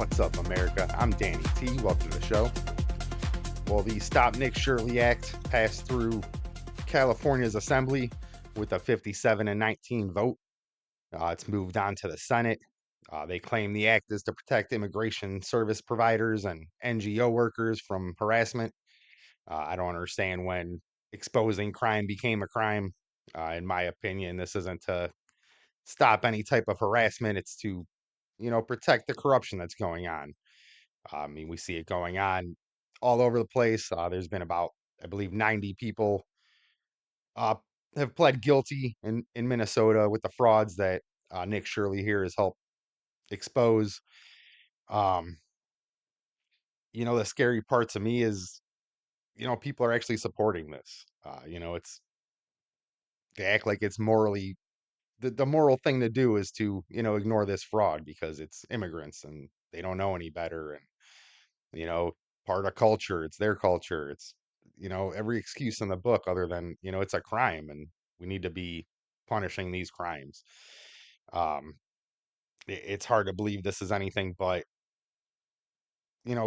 What's up, America? I'm Danny T. Welcome to the show. Well, the Stop Nick Shirley Act passed through California's assembly with a 57 and 19 vote. It's moved on to the Senate. They claim the act is to protect immigration service providers and NGO workers from harassment. I don't understand when exposing crime became a crime. In my opinion, this isn't to stop any type of harassment. It's to, protect the corruption that's going on. I mean, we see it going on all over the place. There's been about, I believe, 90 people uh, have pled guilty in Minnesota with the frauds that Nick Shirley here has helped expose. Um, the scary part to me is, people are actually supporting this. It's they act like it's morally the moral thing to do is to, ignore this fraud because it's immigrants and they don't know any better. And you know, part of culture. It's their culture. It's, every excuse in the book other than, it's a crime and we need to be punishing these crimes. Um, it's hard to believe this is anything but,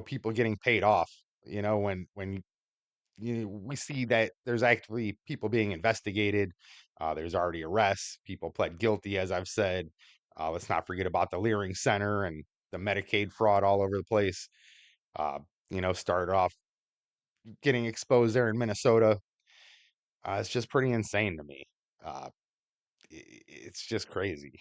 people getting paid off, when we see that there's actually people being investigated. There's already arrests. People pled guilty, as I've said. Let's not forget about the Leering Center and the Medicaid fraud all over the place. Uh, started off getting exposed there in Minnesota. It's just pretty insane to me. Uh, it's just crazy.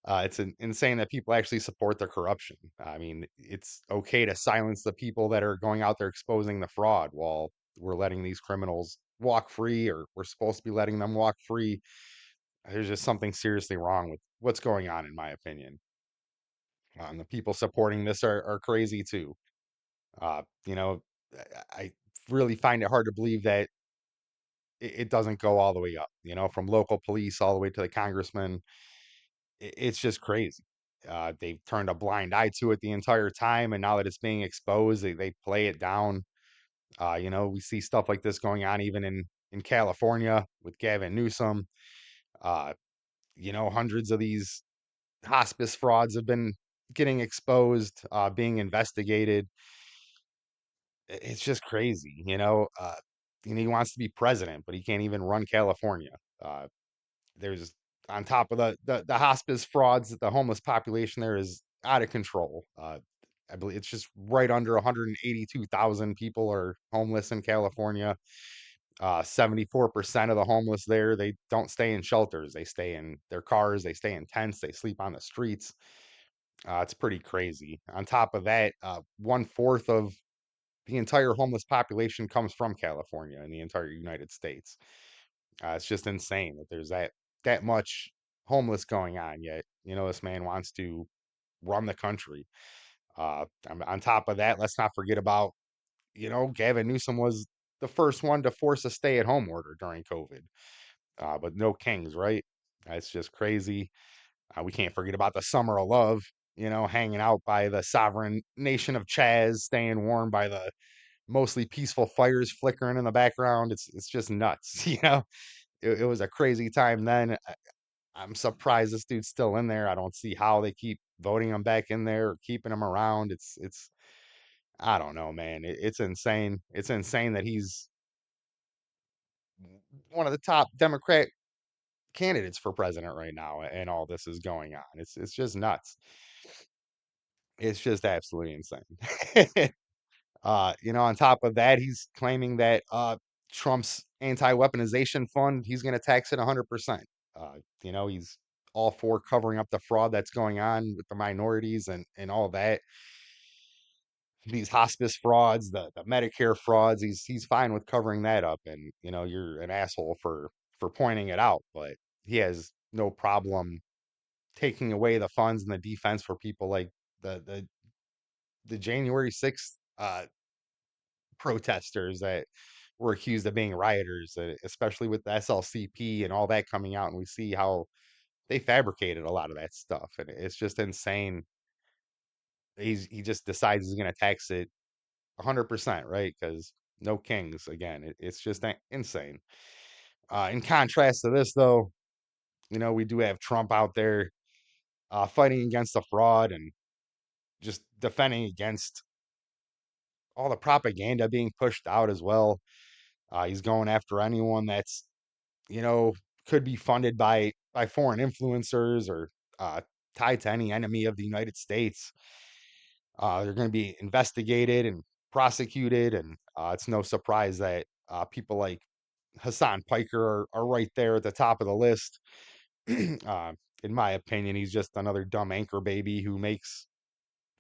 It's insane that people actually support the corruption. I mean, it's okay to silence the people that are going out there exposing the fraud while we're letting these criminals walk free, or we're supposed to be letting them walk free. There's just something seriously wrong with what's going on, in my opinion. And the people supporting this are crazy too. Uh, you know, I really find it hard to believe that it doesn't go all the way up, from local police all the way to the congressman. It's just crazy. They've turned a blind eye to it the entire time, and now that it's being exposed, they play it down. We see stuff like this going on even in California with Gavin Newsom. Uh, hundreds of these hospice frauds have been getting exposed, being investigated. It's just crazy, he wants to be president, but he can't even run California. There's on top of the hospice frauds, the homeless population there is out of control. I believe it's just right under 182,000 people are homeless in California. 74% of the homeless there, they don't stay in shelters. They stay in their cars, they stay in tents, they sleep on the streets. It's pretty crazy. On top of that, one-fourth of the entire homeless population comes from California in the entire United States. It's just insane that there's that much homeless going on. Yet, this man wants to run the country. On top of that, let's not forget about, Gavin Newsom was the first one to force a stay-at-home order during COVID. But no kings, right? It's just crazy. We can't forget about the summer of love. Hanging out by the sovereign nation of Chaz, staying warm by the mostly peaceful fires flickering in the background. It's just nuts. It was a crazy time then. I'm surprised this dude's still in there. I don't see how they keep voting him back in there or keeping him around. It's I don't know, man. It's insane. It's insane that he's one of the top Democrat candidates for president right now, and all this is going on. It's just nuts. It's just absolutely insane. On top of that, he's claiming that Trump's anti-weaponization fund, he's going to tax it 100%. He's all for covering up the fraud that's going on with the minorities and all that. These hospice frauds, the Medicare frauds, he's fine with covering that up. And you're an asshole for pointing it out, but he has no problem taking away the funds and the defense for people like the January 6th protesters that were accused of being rioters, especially with the SLCP and all that coming out. And we see how they fabricated a lot of that stuff. And it's just insane. He just decides he's going to tax it 100%, right? Because no kings again. It's just insane. In contrast to this, though, we do have Trump out there fighting against the fraud and just defending against all the propaganda being pushed out as well. He's going after anyone that's, you know, could be funded by foreign influencers or uh, tied to any enemy of the United States. They're going to be investigated and prosecuted, and it's no surprise that people like Hasan Piker are right there at the top of the list. uh, in my opinion, he's just another dumb anchor baby who makes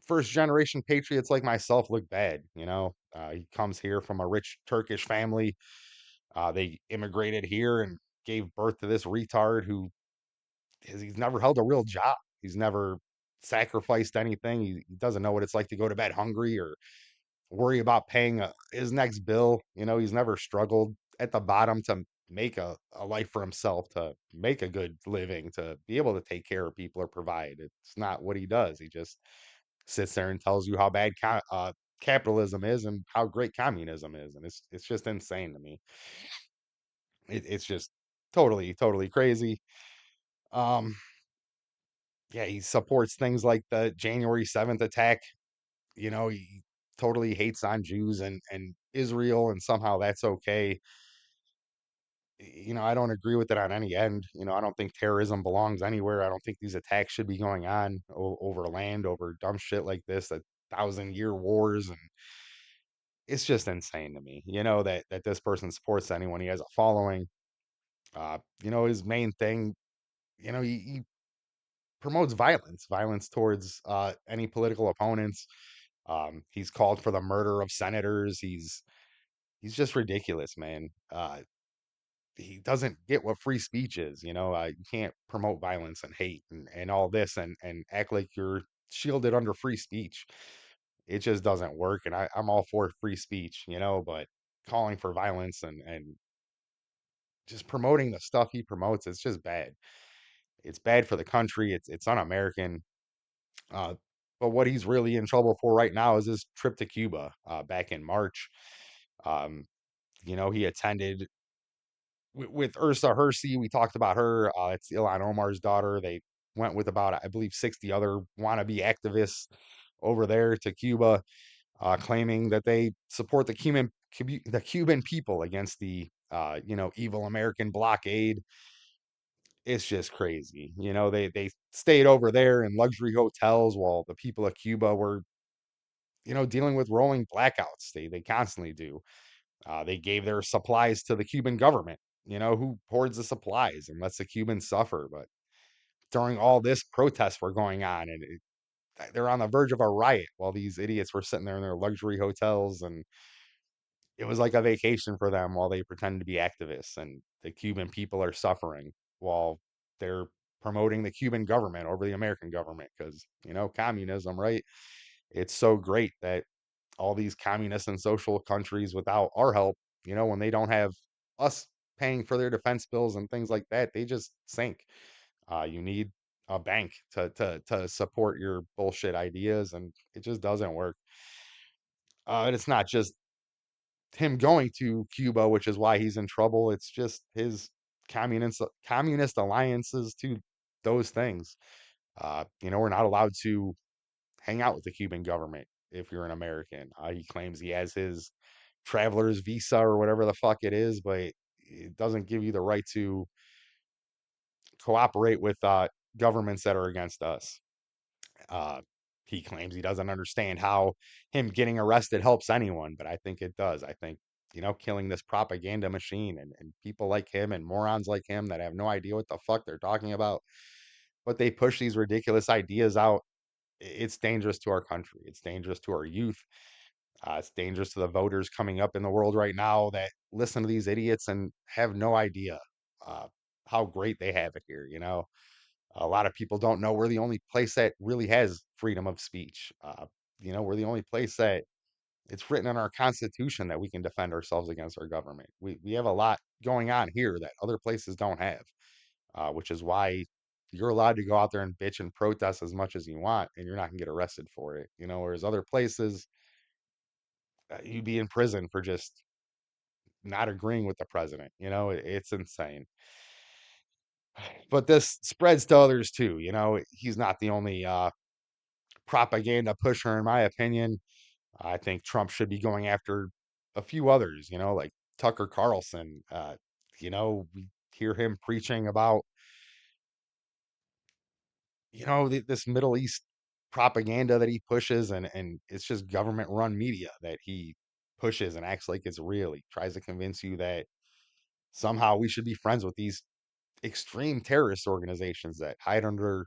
first generation patriots like myself look bad. He comes here from a rich Turkish family. They immigrated here and gave birth to this retard who he's never held a real job. He's never sacrificed anything. He doesn't know what it's like to go to bed hungry or worry about paying his next bill. He's never struggled at the bottom to make a life for himself, to make a good living, to be able to take care of people or provide. It's not what he does. He just sits there and tells you how bad capitalism is and how great communism is, and it's just insane to me. It's just totally crazy. Um, yeah, he supports things like the January 7th attack. He totally hates on Jews and Israel, and somehow that's okay. I don't agree with it on any end. I don't think terrorism belongs anywhere. I don't think these attacks should be going on over land, over dumb shit like this, 1,000-year wars, and it's just insane to me. That this person supports anyone. He has a following. His main thing. He promotes violence towards any political opponents. He's called for the murder of senators. He's just ridiculous, man. He doesn't get what free speech is. You can't promote violence and hate and all this and act like you're shielded under free speech. It just doesn't work. And I'm all for free speech, but calling for violence and just promoting the stuff he promotes, it's just bad. It's bad for the country. It's un-American. Uh, but what he's really in trouble for right now is his trip to Cuba back in March. Um, he attended with Ursa Hersey. We talked about her. It's Ilhan Omar's daughter. They went with about, I believe, 60 other wannabe activists over there to Cuba, claiming that they support the Cuban people against the evil American blockade. It's just crazy. They stayed over there in luxury hotels while the people of Cuba were dealing with rolling blackouts. They constantly do. They gave their supplies to the Cuban government, who hoards the supplies and lets the Cubans suffer. But during all this, protests were going on, and they're on the verge of a riot while these idiots were sitting there in their luxury hotels, and it was like a vacation for them while they pretend to be activists, and the Cuban people are suffering while they're promoting the Cuban government over the American government because communism, right? It's so great that all these communist and social countries, without our help, when they don't have us paying for their defense bills and things like that, they just sink. You need a bank to support your bullshit ideas, and it just doesn't work. And it's not just him going to Cuba, which is why he's in trouble. It's just his communist alliances to those things. We're not allowed to hang out with the Cuban government if you're an American. He claims he has his traveler's visa or whatever the fuck it is, but it doesn't give you the right to cooperate with governments that are against us. Uh, he claims he doesn't understand how him getting arrested helps anyone, but I think it does. I think, killing this propaganda machine and people like him and morons like him that have no idea what the fuck they're talking about, but they push these ridiculous ideas out. It's dangerous to our country. It's dangerous to our youth. It's dangerous to the voters coming up in the world right now that listen to these idiots and have no idea uh, how great they have it here. A lot of people don't know we're the only place that really has freedom of speech. We're the only place that it's written in our constitution that we can defend ourselves against our government. We have a lot going on here that other places don't have, which is why you're allowed to go out there and bitch and protest as much as you want, and you're not gonna get arrested for it. Whereas other places, you'd be in prison for just not agreeing with the president. It's insane. But this spreads to others too. He's not the only propaganda pusher, in my opinion. I think Trump should be going after a few others, like Tucker Carlson. We hear him preaching about, this Middle East propaganda that he pushes, and it's just government run media that he pushes and acts like it's real. He tries to convince you that somehow we should be friends with these extreme terrorist organizations that hide under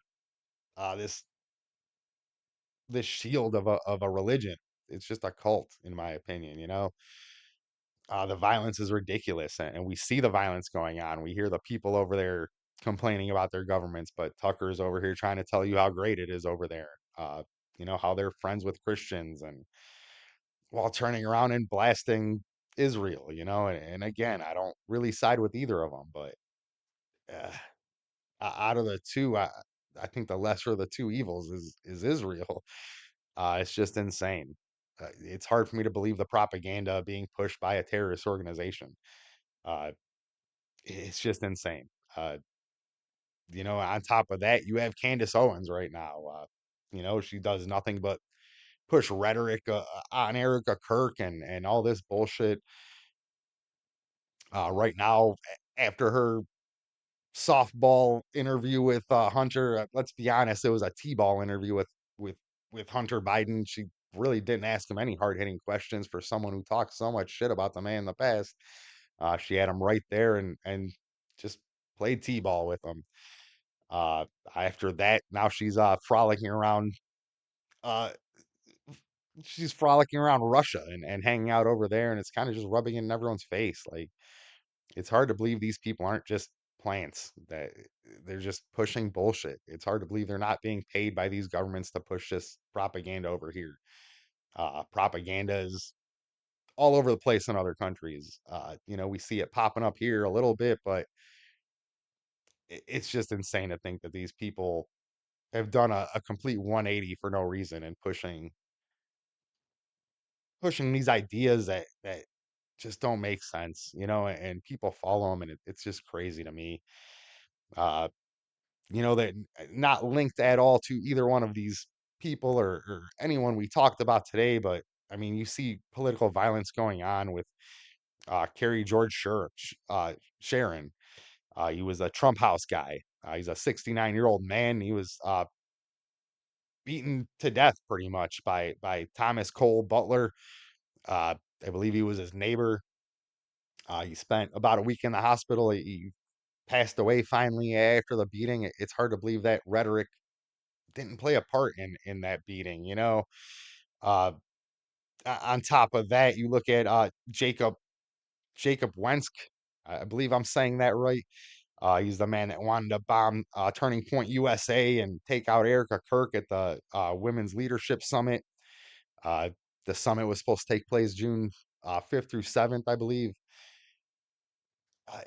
this shield of a religion. It's just a cult, in my opinion. The violence is ridiculous, and we see the violence going on. We hear the people over there complaining about their governments, but Tucker's over here trying to tell you how great it is over there. How they're friends with Christians, and while turning around and blasting Israel. And again, I don't really side with either of them, but uh, out of the two, I think the lesser of the two evils is Israel. It's just insane. It's hard for me to believe the propaganda being pushed by a terrorist organization. Uh, it's just insane. Uh, on top of that, you have Candace Owens right now. She does nothing but push rhetoric on Erica Kirk and all this bullshit. Right now, after her softball interview with Hunter, let's be honest, it was a T-ball interview with with Hunter Biden. She really didn't ask him any hard-hitting questions for someone who talked so much shit about the man in the past. She had him right there and just played T-ball with him. Uh, After that, now she's frolicking around. Uh, she's frolicking around Russia and hanging out over there, and it's kind of just rubbing it in everyone's face. Like, it's hard to believe these people aren't just plants, that they're just pushing bullshit. It's hard to believe they're not being paid by these governments to push this propaganda over here. Propaganda is all over the place in other countries. We see it popping up here a little bit, but it's just insane to think that these people have done a complete 180 for no reason and pushing these ideas that just don't make sense, and people follow them, and it's just crazy to me. Uh, that not linked at all to either one of these people or anyone we talked about today, but I mean, you see political violence going on with Kerry George Sharon. He was a Trump House guy. He's a 69-year-old man. He was beaten to death pretty much by Thomas Cole Butler. Uh, I believe he was his neighbor. He spent about a week in the hospital. He passed away finally after the beating. It's hard to believe that rhetoric didn't play a part in that beating. Uh, on top of that, you look at Jacob Wensk. I believe I'm saying that right. He's the man that wanted to bomb Turning Point USA and take out Erica Kirk at the Women's Leadership Summit. Uh, the summit was supposed to take place June 5th through 7th, I believe.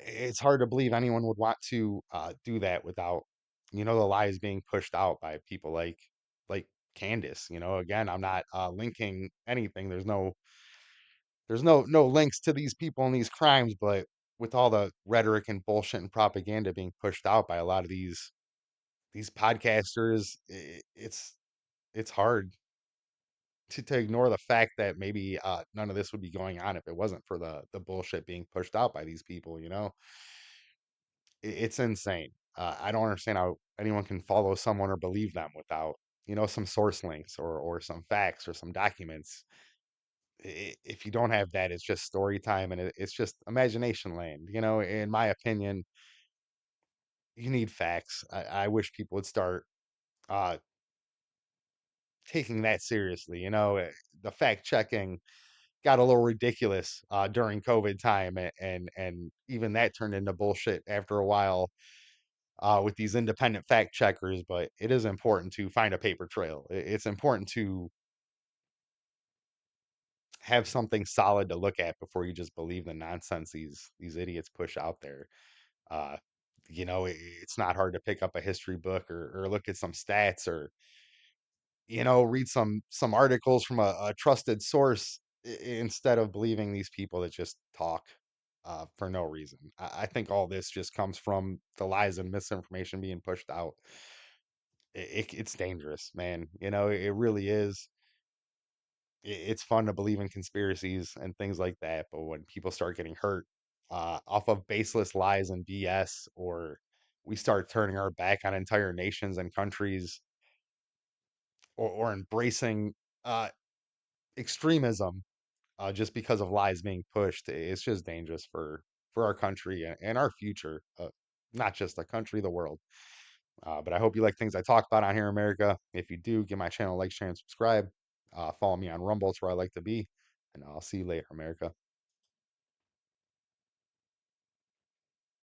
It's hard to believe anyone would want to do that without, the lies being pushed out by people like Candace. Again, I'm not linking anything. There's no links to these people and these crimes, but with all the rhetoric and bullshit and propaganda being pushed out by a lot of these podcasters, it's hard to ignore the fact that maybe none of this would be going on if it wasn't for the bullshit being pushed out by these people. It's insane. I don't understand how anyone can follow someone or believe them without, some source links or some facts or some documents. If you don't have that, it's just story time, and it's just imagination land. In my opinion, you need facts. I wish people would start uh, taking that seriously. The fact checking got a little ridiculous during COVID time, and even that turned into bullshit after a while with these independent fact checkers. But it is important to find a paper trail. It's important to have something solid to look at before you just believe the nonsense these idiots push out there. Uh, it's not hard to pick up a history book or look at some stats or read some articles from a trusted source instead of believing these people that just talk for no reason. I think all this just comes from the lies and misinformation being pushed out. it's dangerous, man. It really is. It's fun to believe in conspiracies and things like that, but when people start getting hurt off of baseless lies and BS, or we start turning our back on entire nations and countries, or embracing uh, extremism just because of lies being pushed, it's just dangerous for our country and our future. Not just the country, the world. But I hope you like things I talk about on here in America. If you do, give my channel a like, share, and subscribe. Follow me on Rumble. It's where I like to be. And I'll see you later, America.